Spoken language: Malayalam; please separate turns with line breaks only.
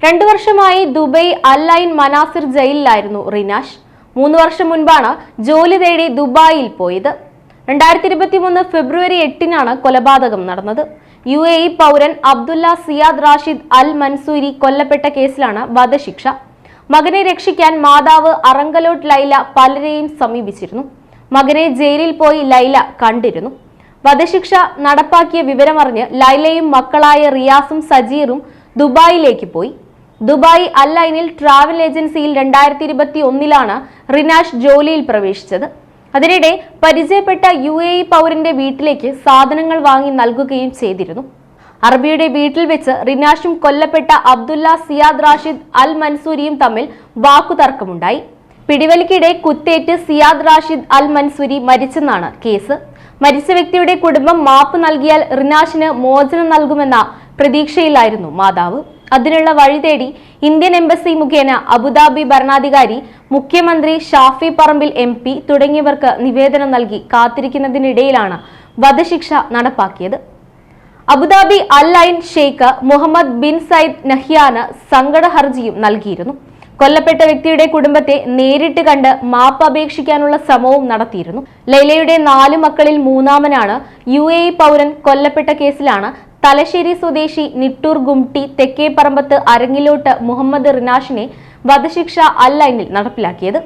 2 വർഷമായി ദുബൈ അൽ ഐൻ മനാസിർ ജയിലിലായിരുന്നു റിനാഷ്. 3 വർഷം മുൻപാണ് ജോലി തേടി ദുബായിൽ പോയത്. 2023 ഫെബ്രുവരി 8-നാണ് കൊലപാതകം നടന്നത്. UAE പൗരൻ അബ്ദുള്ള സിയാദ് റാഷിദ് അൽ മൻസൂരി കൊല്ലപ്പെട്ട കേസിലാണ് വധശിക്ഷ. മകനെ രക്ഷിക്കാൻ മാതാവ് അറങ്കലോട്ട് ലൈല പലരെയും സമീപിച്ചിരുന്നു. മകനെ ജയിലിൽ പോയി ലൈല കണ്ടിരുന്നു. വധശിക്ഷ നടപ്പാക്കിയ വിവരമറിഞ്ഞ് ലൈലയും മക്കളായ റിയാസും സജീറും ദുബായിലേക്ക് പോയി. ദുബായ് അൽ ഐനിൽ ട്രാവൽ ഏജൻസിയിൽ 2021-ലാണ് റിനാഷ് ജോലിയിൽ പ്രവേശിച്ചത്. അതിനിടെ പരിചയപ്പെട്ട UAE പൗരന്റെ വീട്ടിലേക്ക് സാധനങ്ങൾ വാങ്ങി നൽകുകയും ചെയ്തിരുന്നു. അറബിയുടെ വീട്ടിൽ വെച്ച് റിനാഷും കൊല്ലപ്പെട്ട അബ്ദുള്ള സിയാദ് റാഷിദ് അൽ മൻസൂരിയും തമ്മിൽ വാക്കുതർക്കമുണ്ടായി. പിടിവലിക്കിടെ കുത്തേറ്റ് സിയാദ് റാഷിദ് അൽ മൻസൂരി മരിച്ചെന്നാണ് കേസ്. മരിച്ച വ്യക്തിയുടെ കുടുംബം മാപ്പ് നൽകിയാൽ റിനാഷിന് മോചനം നൽകുമെന്ന പ്രതീക്ഷയിലായിരുന്നു മാതാവ്. അതിനുള്ള വഴി തേടി ഇന്ത്യൻ എംബസി മുഖേന അബുദാബി ഭരണാധികാരി, മുഖ്യമന്ത്രി ഷാഫി പറമ്പിൽ MP തുടങ്ങിയവർക്ക് നിവേദനം നൽകി കാത്തിരിക്കുന്നതിനിടയിലാണ് വധശിക്ഷ നടപ്പാക്കിയത്. അബുദാബി അൽ ഐൻ ഷെയ്ഖ് മുഹമ്മദ് ബിൻ സയ്യിദ് നഹ്യാന് സങ്കട ഹർജിയും നൽകിയിരുന്നു. കൊല്ലപ്പെട്ട വ്യക്തിയുടെ കുടുംബത്തെ നേരിട്ട് കണ്ട് മാപ്പ് അപേക്ഷിക്കാനുള്ള ശ്രമവും നടത്തിയിരുന്നു. ലൈലയുടെ 4 മക്കളിൽ മൂന്നാമനാണ് UAE പൗരൻ. കൊല്ലപ്പെട്ട കേസിലാണ് തലശ്ശേരി സ്വദേശി നിട്ടൂർ ഗുംട്ടി തെക്കേപ്പറമ്പത്ത് അരങ്ങിലോട്ട് മുഹമ്മദ് റിനാഷിനെ വധശിക്ഷ അൽ ഐനിൽ നടപ്പിലാക്കിയത്.